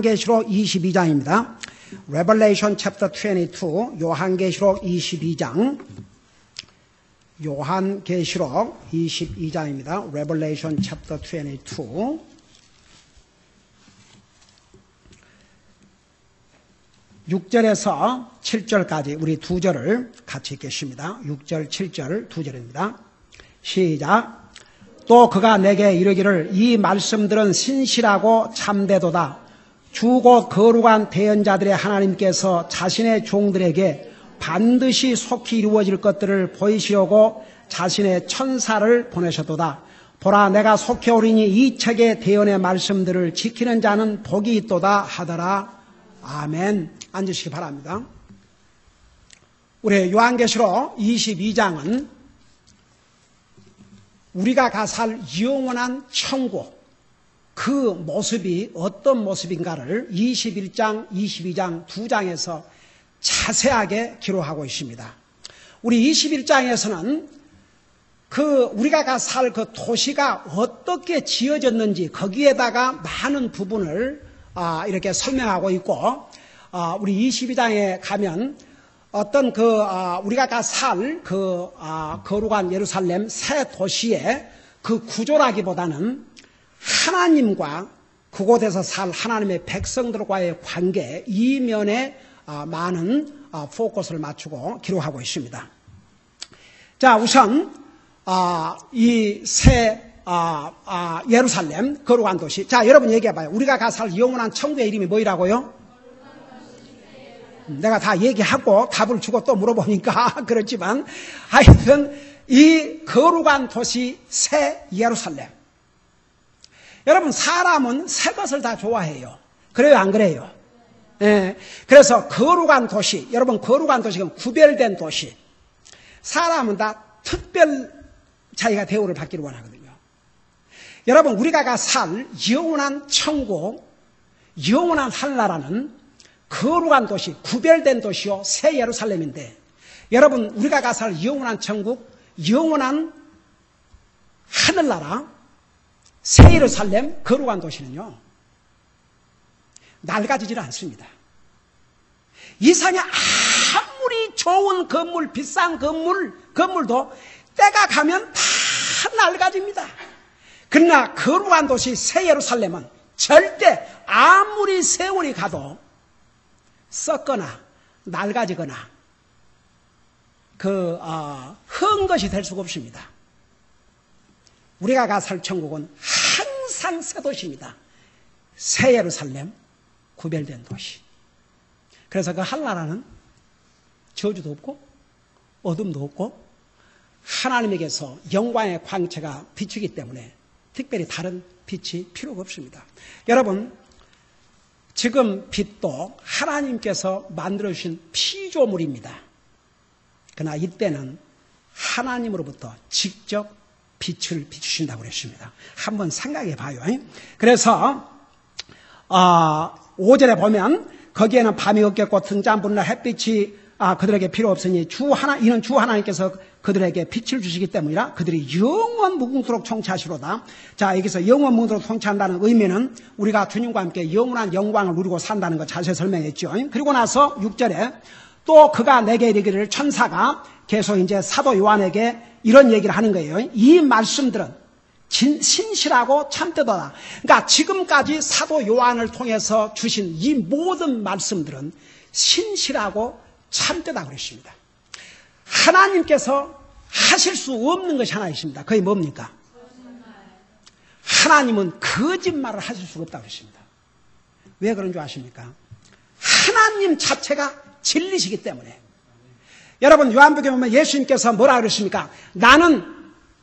요한계시록 22장입니다. Revelation chapter 22, 요한계시록 22장. 요한계시록 22장입니다. Revelation chapter 22. (6절에서) (7절까지) 우리 두 절을 같이 읽겠습니다. 6절, 7절 두 절입니다. 시작. 또 그가 내게 이르기를 이 말씀들은 신실하고 참되도다. 주 곧 거룩한 대언자들의 하나님께서 자신의 종들에게 반드시 속히 이루어질 것들을 보이시려고 자신의 천사를 보내셨도다. 보라, 내가 속히 오리니 이 책의 대언의 말씀들을 지키는 자는 복이 있도다 하더라. 아멘. 앉으시기 바랍니다. 우리 요한계시록 22장은 우리가 가 살 영원한 천국, 그 모습이 어떤 모습인가를 21장, 22장 두 장에서 자세하게 기록하고 있습니다. 우리 21장에서는 우리가 가 살 그 도시가 어떻게 지어졌는지 거기에다가 많은 부분을 이렇게 설명하고 있고, 우리 22장에 가면 어떤 우리가 가 살 거룩한 예루살렘 새 도시의 그 구조라기보다는 하나님과 그곳에서 살 하나님의 백성들과의 관계, 이면에 많은 포커스를 맞추고 기록하고 있습니다. 자, 우선 이 새 예루살렘 거룩한 도시. 자, 여러분 얘기해봐요. 우리가 가 살 영원한 천국의 이름이 뭐라고요? 내가 다 얘기하고 답을 주고 또 물어보니까 그렇지만 하여튼 이 거룩한 도시 새 예루살렘. 여러분, 사람은 새 것을 다 좋아해요. 그래요, 안 그래요? 예. 그래서 거룩한 도시, 여러분, 거룩한 도시는 구별된 도시. 사람은 다 특별 자기가 대우를 받기를 원하거든요. 여러분, 우리가 가 살 영원한 천국, 영원한 하늘나라는 거룩한 도시, 구별된 도시요 새 예루살렘인데, 여러분, 우리가 가 살 영원한 천국, 영원한 하늘나라 새 예루살렘 거룩한 도시는요 낡아지질 않습니다. 이상에 아무리 좋은 건물, 비싼 건물도 때가 가면 다 낡아집니다. 그러나 거룩한 도시 새 예루살렘은 절대 아무리 세월이 가도 썩거나 낡아지거나 흠 것이 될 수가 없습니다. 우리가 가 살 천국은 항상 새 도시입니다. 새 예루살렘, 구별된 도시. 그래서 그 하늘나라는 저주도 없고 어둠도 없고 하나님에게서 영광의 광채가 비추기 때문에 특별히 다른 빛이 필요가 없습니다. 여러분, 지금 빛도 하나님께서 만들어주신 피조물입니다. 그러나 이때는 하나님으로부터 직접 빛을 비추신다고 그랬습니다. 한번 생각해 봐요. 그래서 5절에 보면 거기에는 밤이 없겠고 등잔 불나 햇빛이 그들에게 필요 없으니 이는 주 하나님께서 그들에게 빛을 주시기 때문이라 그들이 영원 무궁토록 통치하시로다. 자, 여기서 영원 무궁토록 통치한다는 의미는 우리가 주님과 함께 영원한 영광을 누리고 산다는 거 자세히 설명했죠. 그리고 나서 6절에 또 그가 내게 이르기를, 천사가 계속 이제 사도 요한에게 이런 얘기를 하는 거예요. 이 말씀들은 신실하고 참되도다. 그러니까 지금까지 사도 요한을 통해서 주신 이 모든 말씀들은 신실하고 참되다고 그랬습니다. 하나님께서 하실 수 없는 것이 하나 있습니다. 그게 뭡니까? 하나님은 거짓말을 하실 수가 없다고 그랬습니다. 왜 그런 줄 아십니까? 하나님 자체가 진리시기 때문에. 여러분, 요한복음에 보면 예수님께서 뭐라 그랬습니까? 나는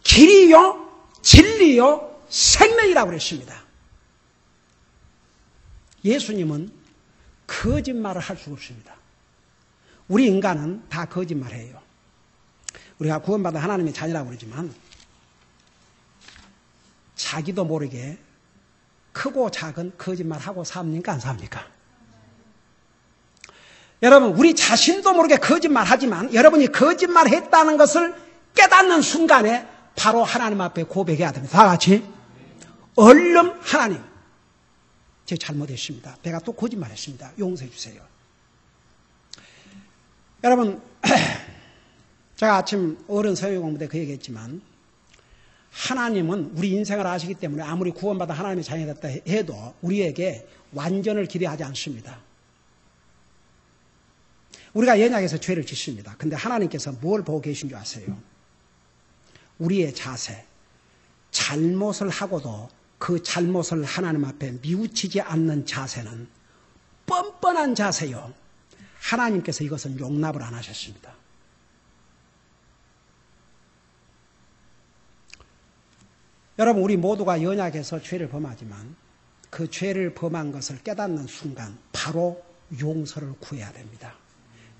길이요 진리요 생명이라고 그랬습니다. 예수님은 거짓말을 할 수가 없습니다. 우리 인간은 다 거짓말해요. 우리가 구원받은 하나님의 자녀라고 그러지만 자기도 모르게 크고 작은 거짓말하고 삽니까, 안 삽니까? 여러분, 우리 자신도 모르게 거짓말하지만 여러분이 거짓말했다는 것을 깨닫는 순간에 바로 하나님 앞에 고백해야 됩니다. 다 같이 얼른 하나님, 제 잘못했습니다. 내가 또 거짓말했습니다. 용서해 주세요. 여러분, 제가 아침 어른 서유 공부 때 그 얘기했지만 하나님은 우리 인생을 아시기 때문에 아무리 구원받아 하나님의 자녀이 됐다 해도 우리에게 완전을 기대하지 않습니다. 우리가 연약해서 죄를 짓습니다. 근데 하나님께서 뭘 보고 계신 줄 아세요? 우리의 자세, 잘못을 하고도 그 잘못을 하나님 앞에 뉘우치지 않는 자세는 뻔뻔한 자세요. 하나님께서 이것은 용납을 안 하셨습니다. 여러분, 우리 모두가 연약해서 죄를 범하지만 그 죄를 범한 것을 깨닫는 순간 바로 용서를 구해야 됩니다.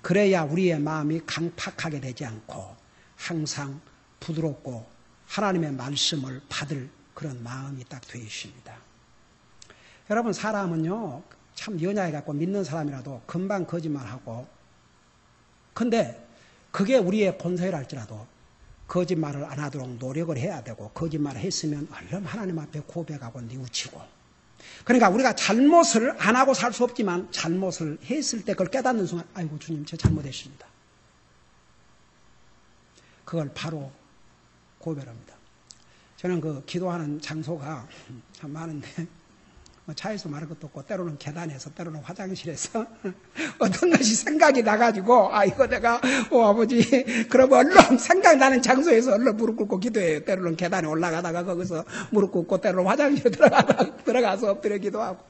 그래야 우리의 마음이 강팍하게 되지 않고 항상 부드럽고 하나님의 말씀을 받을 그런 마음이 딱 되어 있습니다. 여러분, 사람은요 참 연약해갖고 믿는 사람이라도 금방 거짓말하고, 근데 그게 우리의 본성이랄지라도 거짓말을 안 하도록 노력을 해야 되고, 거짓말을 했으면 얼른 하나님 앞에 고백하고 뉘우치고, 그러니까 우리가 잘못을 안 하고 살 수 없지만 잘못을 했을 때 그걸 깨닫는 순간 아이고 주님 제 잘못했습니다. 그걸 바로 고백합니다. 저는 그 기도하는 장소가 참 많은데 차에서 말할 것도 없고 때로는 계단에서 때로는 화장실에서 어떤 것이 생각이 나가지고 이거 내가 아버지 그러면 얼른 생각나는 장소에서 얼른 무릎 꿇고 기도해요. 때로는 계단에 올라가다가 거기서 무릎 꿇고 때로는 화장실에 들어가서 엎드려 기도하고.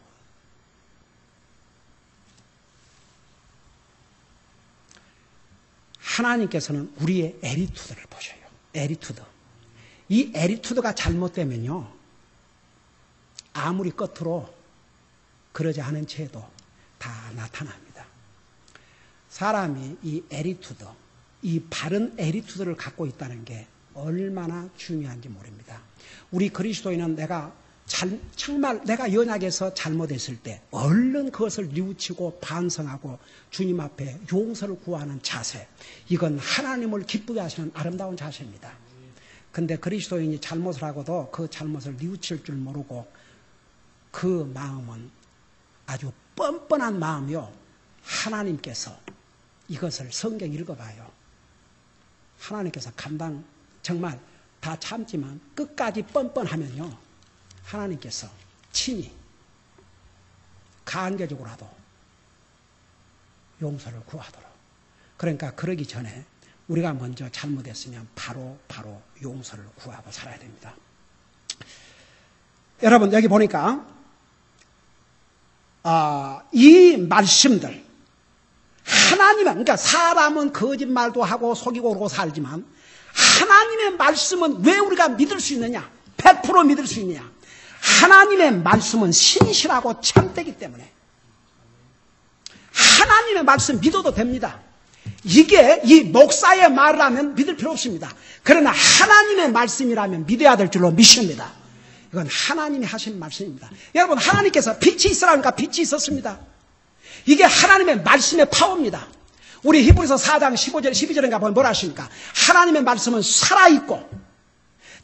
하나님께서는 우리의 애리투드를 보셔요. 애리투드. 이 애리투드가 잘못되면요 아무리 겉으로 그러지 않은 채도 다 나타납니다. 사람이 이 애리투드, 이 바른 애리투드를 갖고 있다는 게 얼마나 중요한지 모릅니다. 우리 그리스도인은 정말 내가 연약해서 잘못했을 때 얼른 그것을 뉘우치고 반성하고 주님 앞에 용서를 구하는 자세, 이건 하나님을 기쁘게 하시는 아름다운 자세입니다. 근데 그리스도인이 잘못을 하고도 그 잘못을 뉘우칠 줄 모르고 그 마음은 아주 뻔뻔한 마음이요. 하나님께서 이것을 성경 읽어봐요. 하나님께서 정말 다 참지만 끝까지 뻔뻔하면요. 하나님께서 친히 간계적으로라도 용서를 구하도록. 그러니까 그러기 전에 우리가 먼저 잘못했으면 바로 용서를 구하고 살아야 됩니다. 여러분 여기 보니까 이 말씀들 하나님은, 그러니까 사람은 거짓말도 하고 속이고 그러고 살지만 하나님의 말씀은 왜 우리가 믿을 수 있느냐? 100% 믿을 수 있느냐? 하나님의 말씀은 신실하고 참되기 때문에 하나님의 말씀 믿어도 됩니다. 이게 이 목사의 말을 하면 믿을 필요 없습니다. 그러나 하나님의 말씀이라면 믿어야 될 줄로 믿습니다. 이건 하나님이 하신 말씀입니다. 여러분, 하나님께서 빛이 있으라니까 빛이 있었습니다. 이게 하나님의 말씀의 파워입니다. 우리 히브리서 4장 15절 12절인가 보면 뭐라 하십니까? 하나님의 말씀은 살아있고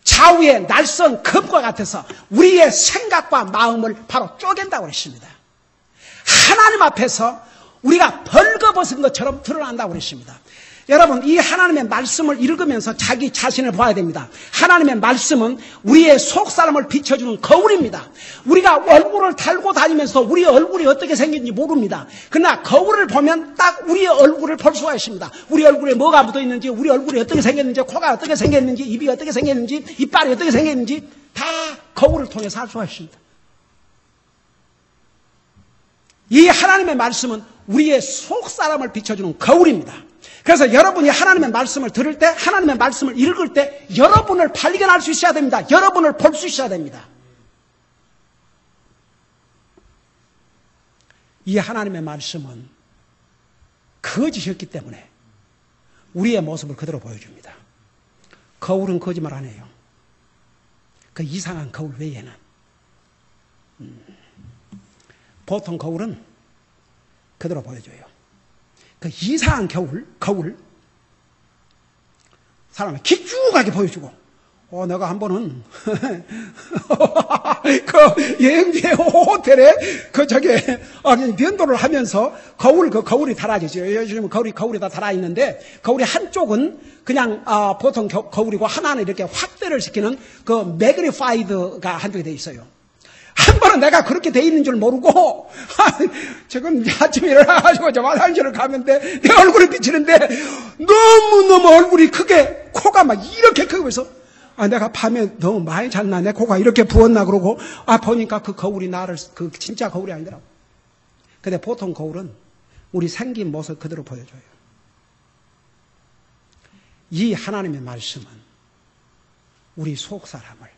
좌우의 날선 검과 같아서 우리의 생각과 마음을 바로 쪼갠다고 했습니다. 하나님 앞에서 우리가 벌거벗은 것처럼 드러난다고 그랬습니다. 여러분, 이 하나님의 말씀을 읽으면서 자기 자신을 봐야 됩니다. 하나님의 말씀은 우리의 속사람을 비춰주는 거울입니다. 우리가 얼굴을 달고 다니면서 우리의 얼굴이 어떻게 생겼는지 모릅니다. 그러나 거울을 보면 딱 우리의 얼굴을 볼 수가 있습니다. 우리 얼굴에 뭐가 묻어있는지, 우리 얼굴이 어떻게 생겼는지, 코가 어떻게 생겼는지, 입이 어떻게 생겼는지, 이빨이 어떻게 생겼는지 다 거울을 통해서 알 수가 있습니다. 이 하나님의 말씀은 우리의 속사람을 비춰주는 거울입니다. 그래서 여러분이 하나님의 말씀을 들을 때, 하나님의 말씀을 읽을 때 여러분을 발견할 수 있어야 됩니다. 여러분을 볼 수 있어야 됩니다. 이 하나님의 말씀은 거짓이었기 때문에 우리의 모습을 그대로 보여줍니다. 거울은 거짓말 안 해요. 그 이상한 거울 외에는. 보통 거울은 그대로 보여줘요. 그 이상한 거울, 사람을 길쭉하게 보여주고 내가 한 번은, 그 여행지의 호텔에, 변도를 하면서 거울이 달아지죠. 요즘 거울이 다 달아있는데, 거울이 한쪽은 그냥, 보통 거울이고, 하나는 이렇게 확대를 시키는 그 매그니파이드가 한쪽에 돼 있어요. 한 번은 내가 그렇게 돼 있는 줄 모르고, 지금 아침에 일어나가지고 저 화장실을 가는데, 내 얼굴이 비치는데, 너무너무 얼굴이 크게, 코가 막 이렇게 크게 보여서, 내가 밤에 너무 많이 잤나? 내 코가 이렇게 부었나? 그러고, 보니까 그 거울이 진짜 거울이 아니더라고. 근데 보통 거울은 우리 생긴 모습 그대로 보여줘요. 이 하나님의 말씀은 우리 속 사람을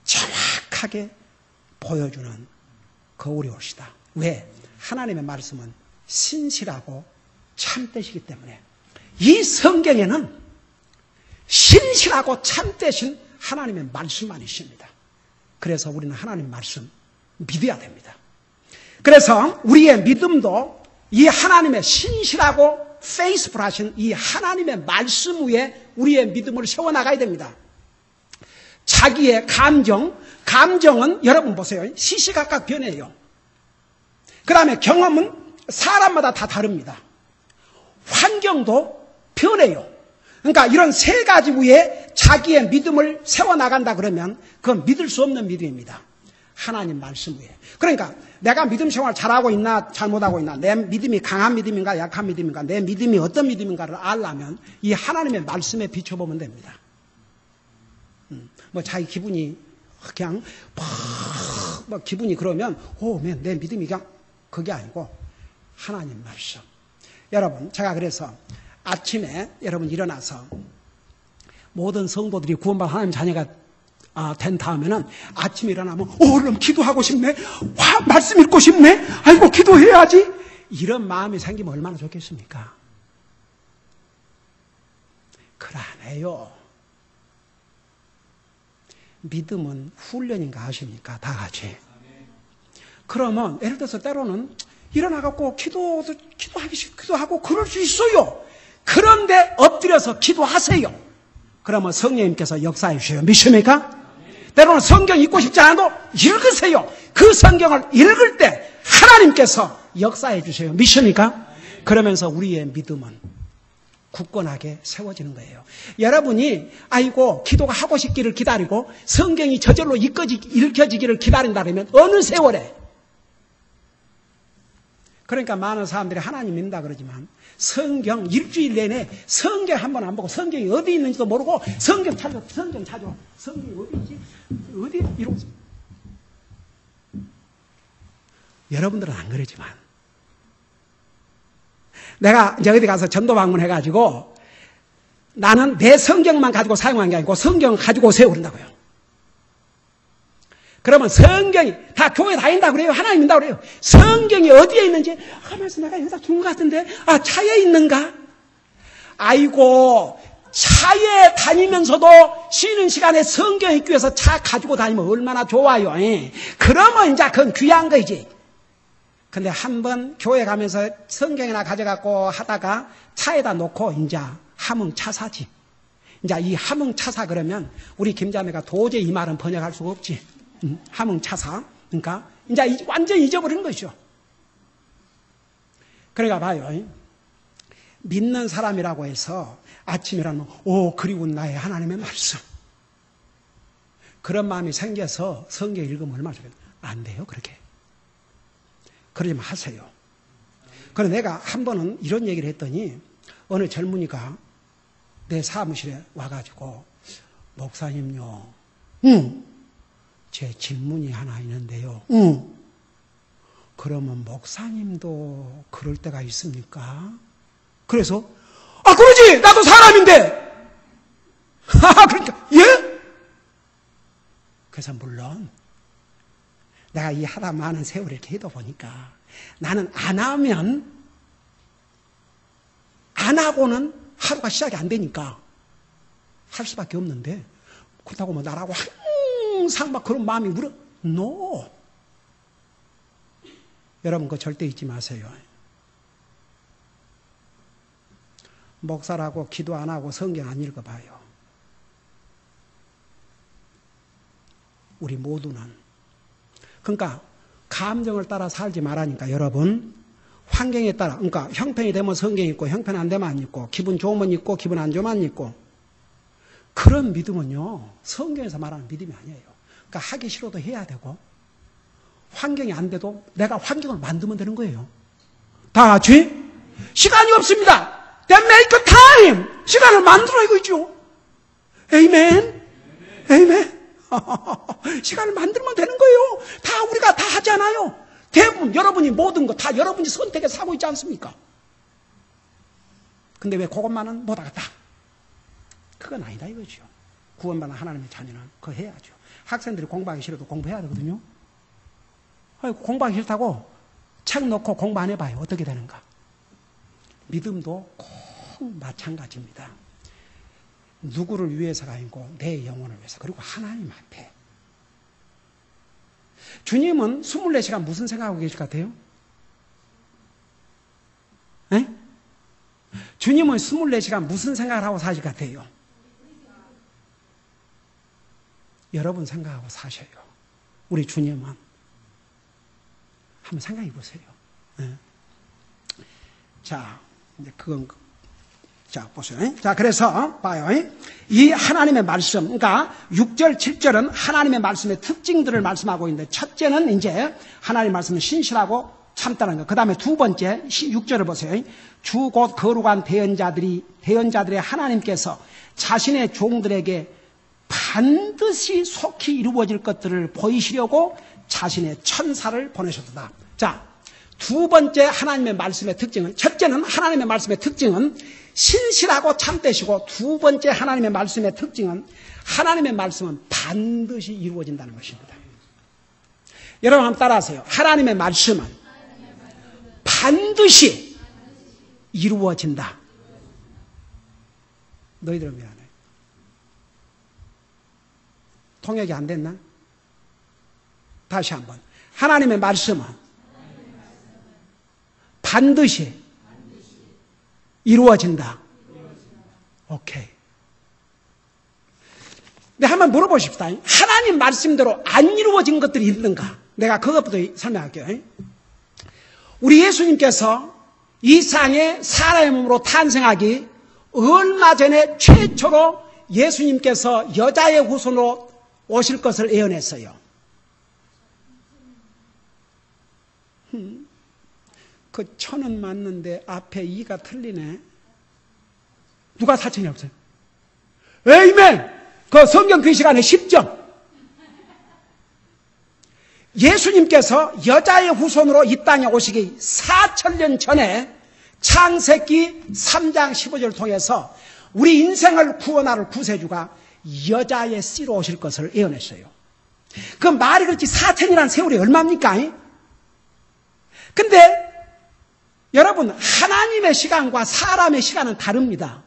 정확하게 보여주는 거울이 옳시다. 왜? 하나님의 말씀은 신실하고 참되시기 때문에 이 성경에는 신실하고 참되신 하나님의 말씀만 있습니다. 그래서 우리는 하나님의 말씀 믿어야 됩니다. 그래서 우리의 믿음도 이 하나님의 신실하고 페이스풀하신 이 하나님의 말씀 위에 우리의 믿음을 세워나가야 됩니다. 자기의 감정은 여러분 보세요. 시시각각 변해요. 그 다음에 경험은 사람마다 다 다릅니다. 환경도 변해요. 그러니까 이런 세 가지 위에 자기의 믿음을 세워나간다 그러면 그건 믿을 수 없는 믿음입니다. 하나님 말씀 위에. 그러니까 내가 믿음 생활 잘하고 있나 잘못하고 있나, 내 믿음이 강한 믿음인가 약한 믿음인가, 내 믿음이 어떤 믿음인가를 알려면 이 하나님의 말씀에 비춰보면 됩니다. 자기 기분이 그냥 막 기분이 그러면 내 믿음이 그냥 그게 아니고 하나님 말씀. 여러분, 제가 그래서 아침에 여러분 일어나서 모든 성도들이 구원받은 하나님 자녀가 된 다음에는 아침에 일어나면 얼른 기도하고 싶네. 말씀 읽고 싶네. 아이고 기도해야지. 이런 마음이 생기면 얼마나 좋겠습니까? 그래 안 해요. 믿음은 훈련인가 아십니까? 다 같이. 그러면 예를 들어서 때로는 일어나갖고 기도하고 그럴 수 있어요. 그런데 엎드려서 기도하세요. 그러면 성령님께서 역사해 주셔요. 믿습니까? 때로는 성경 읽고 싶지 않아도 읽으세요. 그 성경을 읽을 때 하나님께서 역사해 주셔요. 믿습니까? 그러면서 우리의 믿음은 굳건하게 세워지는 거예요. 여러분이 기도가 하고 싶기를 기다리고 성경이 저절로 읽혀지기를 기다린다면 어느 세월에, 그러니까 많은 사람들이 하나님 믿는다 그러지만 성경 일주일 내내 성경 한 번 안 보고 성경이 어디 있는지도 모르고 성경 찾아 성경이 어디 있지? 어디? 이러고 여러분들은 안 그러지만 내가 이제 어디 가서 전도 방문해가지고 나는 내 성경만 가지고 사용한 게 아니고 성경 가지고 오세요 그런다고요. 그러면 성경이 다 교회 다닌다고 그래요. 하나님 믿는다고 그래요. 성경이 어디에 있는지 하면서 내가 여기다 둔 것 같은데 차에 있는가? 차에 다니면서도 쉬는 시간에 성경 읽기 위해서 차 가지고 다니면 얼마나 좋아요. 그러면 이제 그건 귀한 거지. 근데 한번 교회 가면서 성경이나 가져갖고 하다가 차에다 놓고 이제 함흥차사지. 이제 이 함흥차사 그러면 우리 김자매가 도저히 이 말은 번역할 수가 없지. 함흥차사. 그러니까 이제 완전히 잊어버리는 것이죠. 그러니까 봐요. 믿는 사람이라고 해서 아침에 일어나면 그리운 나의 하나님의 말씀. 그런 마음이 생겨서 성경 읽으면 얼마나 좋겠어요. 안 돼요 그렇게. 그러지 마세요. 그래서 내가 한 번은 이런 얘기를 했더니 어느 젊은이가 내 사무실에 와가지고 목사님요. 제 질문이 하나 있는데요. 그러면 목사님도 그럴 때가 있습니까? 그래서 그러지! 나도 사람인데! 그러니까 예? 그래서 물론 내가 이 하다 많은 세월을 이렇게 해도 보니까 나는 안 하고는 하루가 시작이 안 되니까 할 수밖에 없는데 그렇다고 나라고 항상 막 그런 마음이 No. 여러분 그거 절대 잊지 마세요. 목사라고 기도 안 하고 성경 안 읽어봐요. 우리 모두는. 그러니까 감정을 따라 살지 말라니까 여러분. 환경에 따라, 그러니까 형편이 되면 성경 읽고 형편 안 되면 안 읽고 기분 좋으면 읽고 기분 안 좋으면 안 읽고 그런 믿음은요 성경에서 말하는 믿음이 아니에요. 그러니까 하기 싫어도 해야 되고 환경이 안 돼도 내가 환경을 만들면 되는 거예요. 다 같이 시간이 없습니다. Then make time. 시간을 만들어 이거죠. 에이멘. 에이멘. 시간을 만들면 되는 거예요. 다 우리가 다 하잖아요. 대부분 여러분이 모든 거 다 여러분이 선택해서 하고 있지 않습니까? 근데 왜 그것만은 못하겠다. 그건 아니다 이거죠. 구원받은 하나님의 자녀는 그거 해야죠. 학생들이 공부하기 싫어도 공부해야 되거든요. 공부하기 싫다고 책 놓고 공부 안 해봐요. 어떻게 되는가? 믿음도 꼭 마찬가지입니다. 누구를 위해서가 아니고 내 영혼을 위해서 그리고 하나님 앞에. 주님은 24시간 무슨 생각하고 계실 것 같아요? 에? 주님은 24시간 무슨 생각을 하고 사실 것 같아요? 여러분 생각하고 사셔요. 우리 주님은. 한번 생각해 보세요. 네. 자, 이제 그건, 자, 보세요. 자, 그래서, 봐요. 이 하나님의 말씀, 그러니까 6절, 7절은 하나님의 말씀의 특징들을 말씀하고 있는데, 첫째는 이제 하나님의 말씀은 신실하고 참다는 것. 그 다음에 두 번째, 6절을 보세요. 주 곧 거룩한 대언자들의 하나님께서 자신의 종들에게 반드시 속히 이루어질 것들을 보이시려고 자신의 천사를 보내셨다. 자, 두 번째 하나님의 말씀의 특징은, 첫째는 하나님의 말씀의 특징은 신실하고 참되시고, 두 번째 하나님의 말씀의 특징은 하나님의 말씀은 반드시 이루어진다는 것입니다. 여러분 한번 따라하세요. 하나님의 말씀은 반드시 이루어진다. 너희들은 왜 안 해? 통역이 안 됐나? 다시 한번. 하나님의 말씀은 반드시 이루어진다. 오케이. 근데 한번 물어보십시다. 하나님 말씀대로 안 이루어진 것들이 있는가? 내가 그것부터 설명할게요. 우리 예수님께서 이 세상에 사람의 몸으로 탄생하기 얼마 전에 최초로 예수님께서 여자의 후손으로 오실 것을 예언했어요. 그 천은 맞는데 앞에 이가 틀리네. 누가 사천이 없어요? 에이멘! 그 성경 그 시간에 10점. 예수님께서 여자의 후손으로 이 땅에 오시기 4,000년 전에 창세기 3장 15절을 통해서 우리 인생을 구원할 구세주가 여자의 씨로 오실 것을 예언했어요. 그 말이 그렇지 4,000이라는 세월이 얼마입니까? 근데 여러분 하나님의 시간과 사람의 시간은 다릅니다.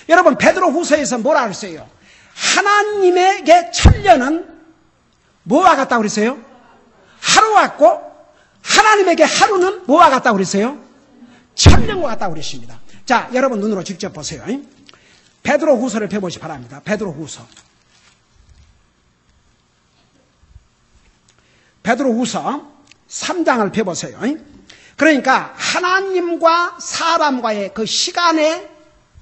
여러분 베드로 후서에서 뭐라 그랬어요? 하나님에게 천년은 뭐와 같다고 그랬어요? 하루 같고 하나님에게 하루는 뭐와 같다고 그랬어요? 천년과 같다고 그랬습니다. 자, 여러분 눈으로 직접 보세요. 베드로 후서를 펴보시 바랍니다. 베드로 후서. 베드로 후서 3장을 펴보세요. 그러니까 하나님과 사람과의 그 시간의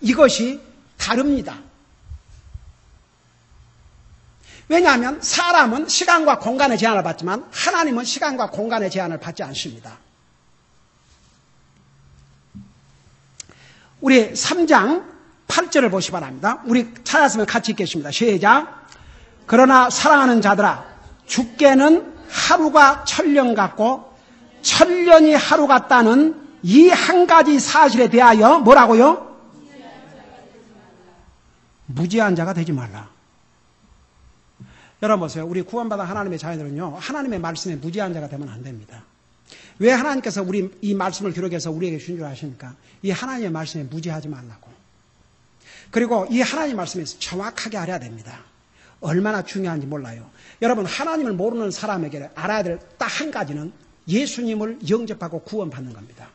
이것이 다릅니다. 왜냐하면 사람은 시간과 공간의 제한을 받지만 하나님은 시간과 공간의 제한을 받지 않습니다. 우리 3장 8절을 보시 바랍니다. 우리 찾았으면 같이 읽겠습니다. 시작. 그러나 사랑하는 자들아 주께는 하루가 천년 같고 천년이 하루 같다는 이 한 가지 사실에 대하여 뭐라고요? 무지한 자가 되지 말라. 여러분 보세요. 우리 구원받은 하나님의 자녀들은요. 하나님의 말씀에 무지한 자가 되면 안 됩니다. 왜 하나님께서 우리 이 말씀을 기록해서 우리에게 주신 줄 아십니까? 이 하나님의 말씀에 무지하지 말라고. 그리고 이 하나님의 말씀에서 정확하게 알아야 됩니다. 얼마나 중요한지 몰라요. 여러분 하나님을 모르는 사람에게 알아야 될 딱 한 가지는 예수님을 영접하고 구원받는 겁니다.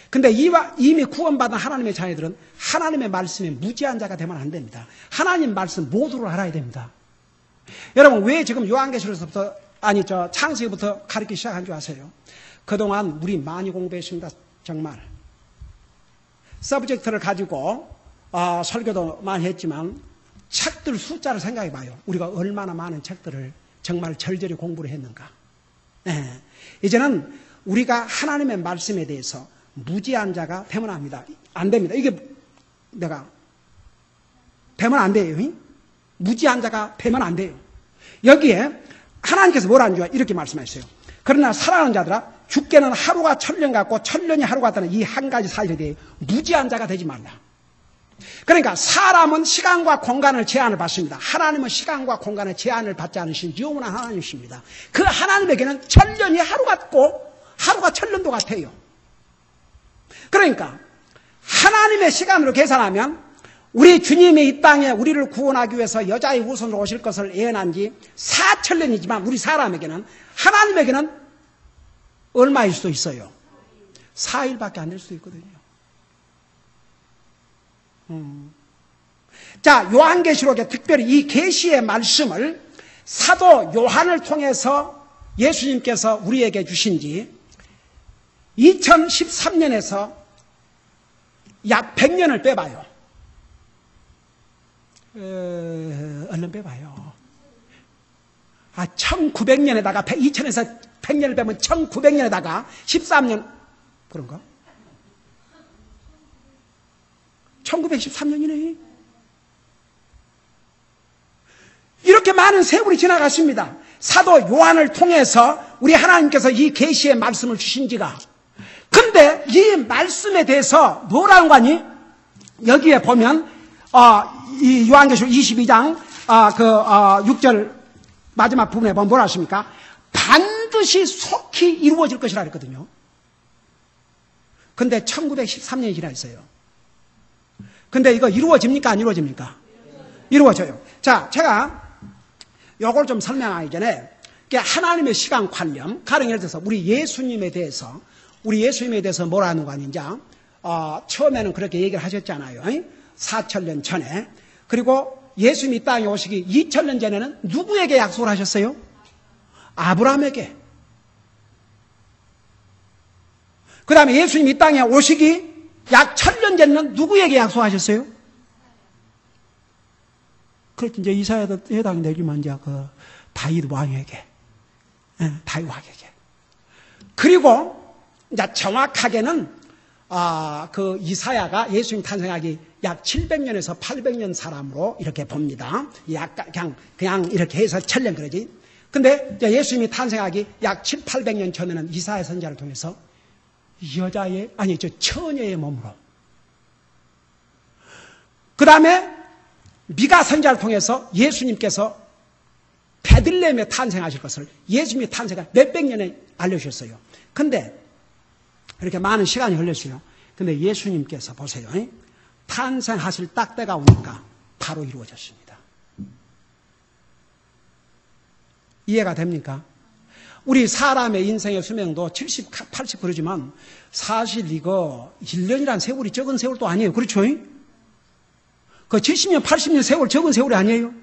근데 이미 구원받은 하나님의 자녀들은 하나님의 말씀에 무지한 자가 되면 안 됩니다. 하나님 말씀 모두를 알아야 됩니다. 여러분, 왜 지금 요한계시록에서부터, 창세기부터 가르치기 시작한 줄 아세요? 그동안 우리 많이 공부했습니다. 정말. 서브젝트를 가지고 설교도 많이 했지만 책들 숫자를 생각해 봐요. 우리가 얼마나 많은 책들을 정말 절절히 공부를 했는가. 네. 이제는 우리가 하나님의 말씀에 대해서 무지한 자가 되면 안 됩니다. 이게 내가 되면 안 돼요. 무지한 자가 되면 안 돼요. 여기에 하나님께서 뭐라는 줄 이렇게 말씀하셨어요. 그러나 사랑하는 자들아, 주께는 하루가 천년 같고 천년이 하루 같다는 이 한 가지 사실에 대해 무지한 자가 되지 말라. 그러니까 사람은 시간과 공간을 제한을 받습니다. 하나님은 시간과 공간의 제한을 받지 않으신 영원한 하나님이십니다. 그 하나님에게는 천년이 하루 같고 하루가 천년도 같아요. 그러니까 하나님의 시간으로 계산하면 우리 주님이 이 땅에 우리를 구원하기 위해서 여자의 후손으로 오실 것을 예언한 지 4천년이지만 우리 사람에게는, 하나님에게는 얼마일 수도 있어요? 4일밖에 안 될 수도 있거든요. 자, 요한계시록에 특별히 이 계시의 말씀을 사도 요한을 통해서 예수님께서 우리에게 주신 지 2013년에서 약 100년을 빼봐요. 얼른 빼봐요. 1900년에다가 2000에서 100년을 빼면 1900년에다가 13년 그런가? 1913년이네. 이렇게 많은 세월이 지나갔습니다. 사도 요한을 통해서 우리 하나님께서 이 계시의 말씀을 주신 지가. 근데 이 말씀에 대해서 뭐라는 거니? 여기에 보면 이 요한계시록 22장 6절 마지막 부분에 보면 뭐라 하십니까? 반드시 속히 이루어질 것이라 그랬거든요. 근데 1913년이 지나 있어요. 근데 이거 이루어집니까? 안 이루어집니까? 이루어져요. 자, 제가 요걸 좀 설명하기 전에 하나님의 시간관념, 가령 예를 들어서 우리 예수님에 대해서 뭐라 하는 거 아닌지, 처음에는 그렇게 얘기를 하셨잖아요. 4천년 전에. 그리고 예수님이 이 땅에 오시기 2000년 전에는 누구에게 약속을 하셨어요? 아브라함에게. 그 다음에 예수님이 이 땅에 오시기 약 1000년 전에는 누구에게 약속하셨어요? 그렇지, 이제 이사야도 해당이 되지만, 이제 다윗 왕에게. 다윗 왕에게. 그리고, 이제 정확하게는, 이사야가 예수님 탄생하기 약 700년에서 800년 사람으로 이렇게 봅니다. 약간, 그냥 이렇게 해서 1000년 그러지. 근데 예수님이 탄생하기 약 800년 전에는 이사야 선지자를 통해서 처녀의 몸으로. 그 다음에 미가 선지자를 통해서 예수님께서 베들레헴에 탄생하실 것을 예수님이 탄생한 몇백 년에 알려주셨어요. 근데 이렇게 많은 시간이 흘렀어요. 근데 예수님께서 보세요. 탄생하실 딱 때가 오니까 바로 이루어졌습니다. 이해가 됩니까? 우리 사람의 인생의 수명도 70, 80 그러지만 사실 이거 1년이란 세월이 적은 세월도 아니에요. 그렇죠? 그 70년, 80년 세월 적은 세월이 아니에요.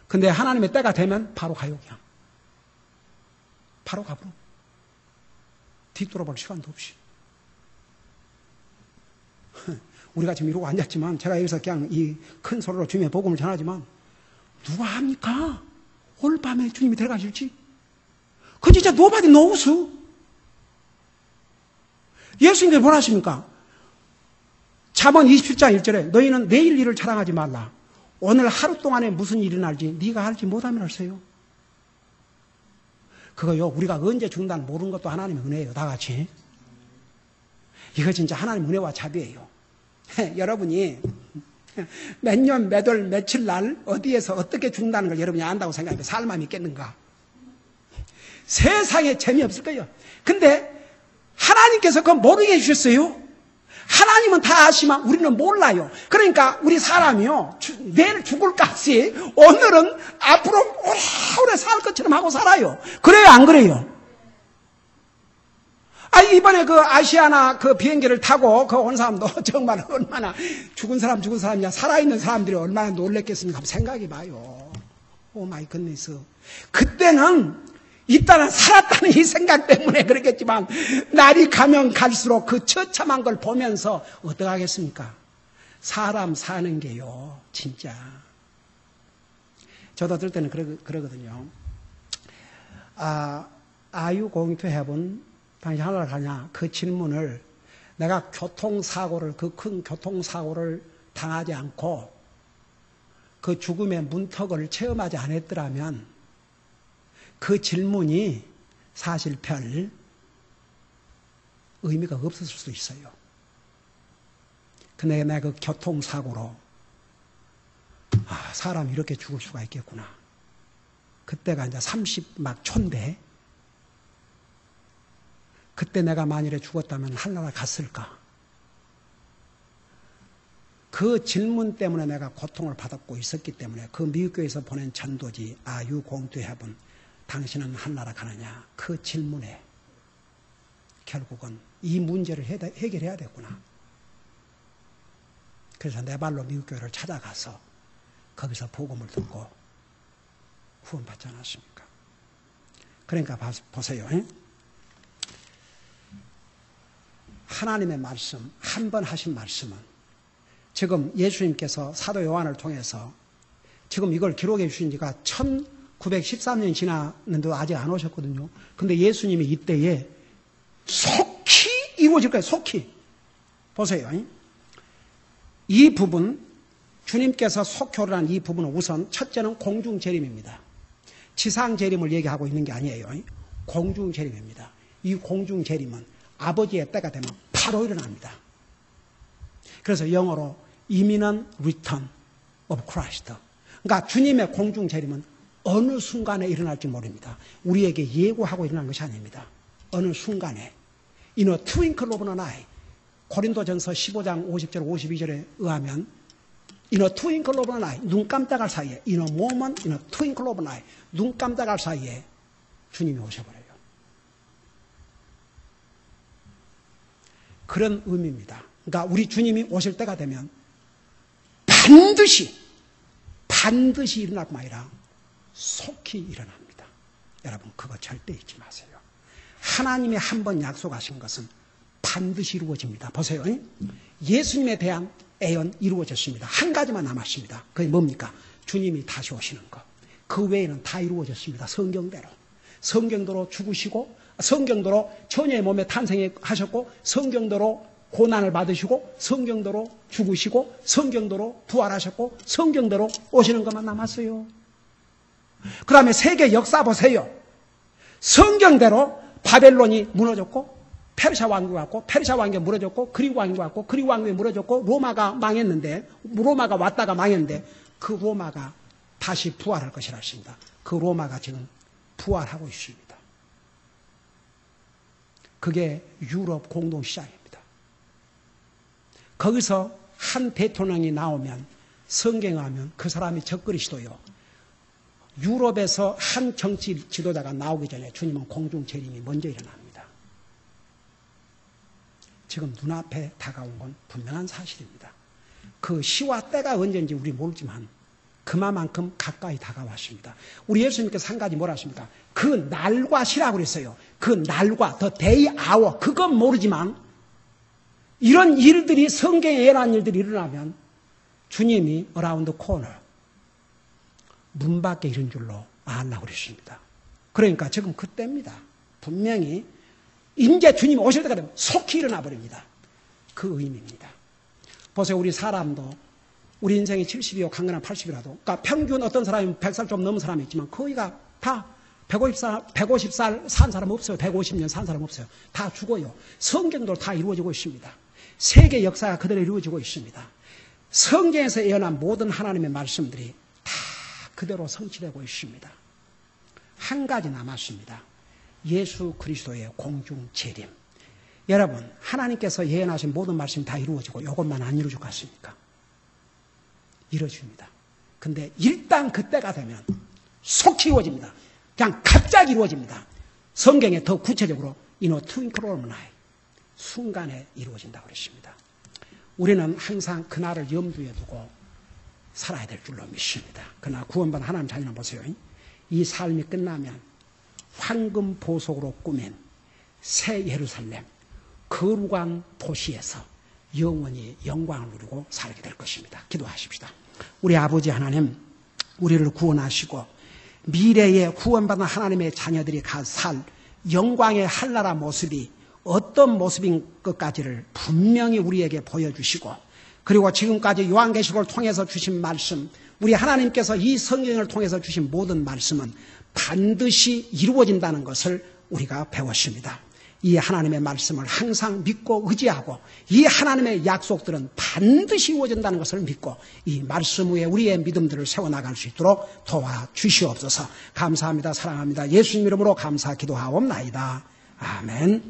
근데 하나님의 때가 되면 바로 가요, 그냥. 바로 가버려. 뒤돌아볼 시간도 없이. 우리가 지금 이러고 앉았지만, 제가 여기서 그냥 이 큰 소리로 주님의 복음을 전하지만, 누가 합니까? 오늘 밤에 주님이 들어가실지? 그 진짜 nobody knows. 예수님께서 뭐라 하십니까? 잠언 27장 1절에 너희는 내일 일을 자랑하지 말라. 오늘 하루 동안에 무슨 일이 날지 네가 알지 못하면 할세요. 그거요, 우리가 언제 죽는다는 모르는 것도 하나님의 은혜예요. 다 같이. 이거 진짜 하나님의 은혜와 자비예요. 여러분이 몇 년, 몇 월, 며칠 날 어디에서 어떻게 죽는다는 걸 여러분이 안다고 생각하면 살만 있겠는가? 세상에 재미없을 거예요. 근데 하나님께서 그거 모르게 해주셨어요. 하나님은 다 아시지만 우리는 몰라요. 그러니까 우리 사람이요, 내일 죽을까지 오늘은 앞으로 오래오래 살 것처럼 하고 살아요. 그래요, 안 그래요? 이번에 그 아시아나 그 비행기를 타고 그 온 사람도 정말 얼마나 죽은 사람이야. 살아있는 사람들이 얼마나 놀랬겠습니까? 한번 생각해 봐요. 오 마이 굿니스. 그때는 있다는 살았다는 이 생각 때문에 그러겠지만 날이 가면 갈수록 그 처참한 걸 보면서 어떡하겠습니까? 사람 사는 게요, 진짜. 저도 어떨 때는 그러거든요. Are you going to heaven? 당신 하늘나라 가냐? 그 질문을 내가 그 큰 교통사고를 당하지 않고 그 죽음의 문턱을 체험하지 않았더라면 그 질문이 사실 별 의미가 없었을 수도 있어요. 근데 내가 그 교통사고로 사람이 이렇게 죽을 수가 있겠구나. 그때가 이제 30막 초인데 그때 내가 만일에 죽었다면 하늘나라 갔을까? 그 질문 때문에 내가 고통을 받았고 있었기 때문에 그 미국교회에서 보낸 전도지 Are you going to heaven? 당신은 하늘나라 가느냐? 그 질문에 결국은 이 문제를 해결해야 되구나. 그래서 내 발로 미국교회를 찾아가서 거기서 복음을 듣고 후원받지 않았습니까? 그러니까 보세요. 하나님의 말씀, 한 번 하신 말씀은 지금 예수님께서 사도 요한을 통해서 지금 이걸 기록해 주신 지가 1913년이 지났는데도 아직 안 오셨거든요. 근데 예수님이 이때에 속히 이루어질 거예요. 속히. 보세요. 이 부분, 주님께서 속효를 이 부분은 우선 첫째는 공중재림입니다. 지상재림을 얘기하고 있는 게 아니에요. 공중재림입니다. 이 공중재림은 아버지의 때가 되면 바로 일어납니다. 그래서 영어로 imminent return of Christ. 그러니까 주님의 공중재림은 어느 순간에 일어날지 모릅니다. 우리에게 예고하고 일어난 것이 아닙니다. 어느 순간에 in a twinkle of an eye. 고린도전서 15장 50절 52절에 의하면 in a twinkle of an eye. 눈 깜짝할 사이에 in a moment, in a twinkle of an eye. 눈 깜짝할 사이에 주님이 오셔버려요. 그런 의미입니다. 그러니까 우리 주님이 오실 때가 되면 반드시 일어날 뿐 아니라 속히 일어납니다. 여러분 그거 절대 잊지 마세요. 하나님이 한 번 약속하신 것은 반드시 이루어집니다. 보세요. 예수님에 대한 예언 이루어졌습니다. 한 가지만 남았습니다. 그게 뭡니까? 주님이 다시 오시는 것. 그 외에는 다 이루어졌습니다. 성경대로. 성경대로 죽으시고 성경대로 처녀의 몸에 탄생하셨고 성경대로 고난을 받으시고 성경대로 죽으시고 성경대로 부활하셨고 성경대로 오시는 것만 남았어요. 그 다음에 세계 역사 보세요. 성경대로 바벨론이 무너졌고 페르시아 왕국이 왔고 페르시아 왕국이 무너졌고 그리고 왕국이 왔고 그리고 왕국이 무너졌고 로마가 망했는데 로마가 왔다가 망했는데 그 로마가 다시 부활할 것이라 했습니다. 그 로마가 지금 부활하고 있습니다. 그게 유럽 공동시장입니다. 거기서 한 대통령이 나오면 성경에 하면 그 사람이 적그리스도요. 유럽에서 한 정치 지도자가 나오기 전에 주님은 공중재림이 먼저 일어납니다. 지금 눈앞에 다가온 건 분명한 사실입니다. 그 시와 때가 언제인지 우리 모르지만 그만큼 가까이 다가왔습니다. 우리 예수님께서 한 가지 뭐라 하십니까? 그 날과 시라고 그랬어요. 그 날과 the day hour 그건 모르지만 이런 일들이 성경에 예언한 일들이 일어나면 주님이 around the corner 문 밖에 이런 줄로 알라고 그랬습니다. 그러니까 지금 그때입니다. 분명히 이제 주님이 오실 때가 되면 속히 일어나 버립니다. 그 의미입니다. 보세요. 우리 사람도 우리 인생이 70이요 강건한 80이라도 그러니까 평균 어떤 사람이 100살 좀 넘은 사람이 있지만 거의가 다 150살 산 사람 없어요. 150년 산 사람 없어요. 다 죽어요. 성경도 다 이루어지고 있습니다. 세계 역사가 그대로 이루어지고 있습니다. 성경에서 예언한 모든 하나님의 말씀들이 다 그대로 성취되고 있습니다. 한 가지 남았습니다. 예수 그리스도의 공중 재림. 여러분 하나님께서 예언하신 모든 말씀이 다 이루어지고 이것만 안 이루어질 것 같습니까? 이루어집니다. 근데 일단 그때가 되면 속히 이루어집니다. 그냥 갑자기 이루어집니다. 성경에 더 구체적으로 in a twinkle of an eye 순간에 이루어진다고 그랬습니다. 우리는 항상 그날을 염두에 두고 살아야 될 줄로 믿습니다. 그러나 구원받은 하나님 자녀는 보세요. 이 삶이 끝나면 황금 보석으로 꾸민 새 예루살렘, 거룩한 도시에서 영원히 영광을 누리고 살게 될 것입니다. 기도하십시다. 우리 아버지 하나님, 우리를 구원하시고 미래에 구원받은 하나님의 자녀들이 살 영광의 한나라 모습이 어떤 모습인 것까지를 분명히 우리에게 보여주시고, 그리고 지금까지 요한계시록을 통해서 주신 말씀, 우리 하나님께서 이 성경을 통해서 주신 모든 말씀은 반드시 이루어진다는 것을 우리가 배웠습니다. 이 하나님의 말씀을 항상 믿고 의지하고 이 하나님의 약속들은 반드시 이루어진다는 것을 믿고 이 말씀 위에 우리의 믿음들을 세워나갈 수 있도록 도와주시옵소서. 감사합니다. 사랑합니다. 예수님 이름으로 감사 기도하옵나이다. 아멘.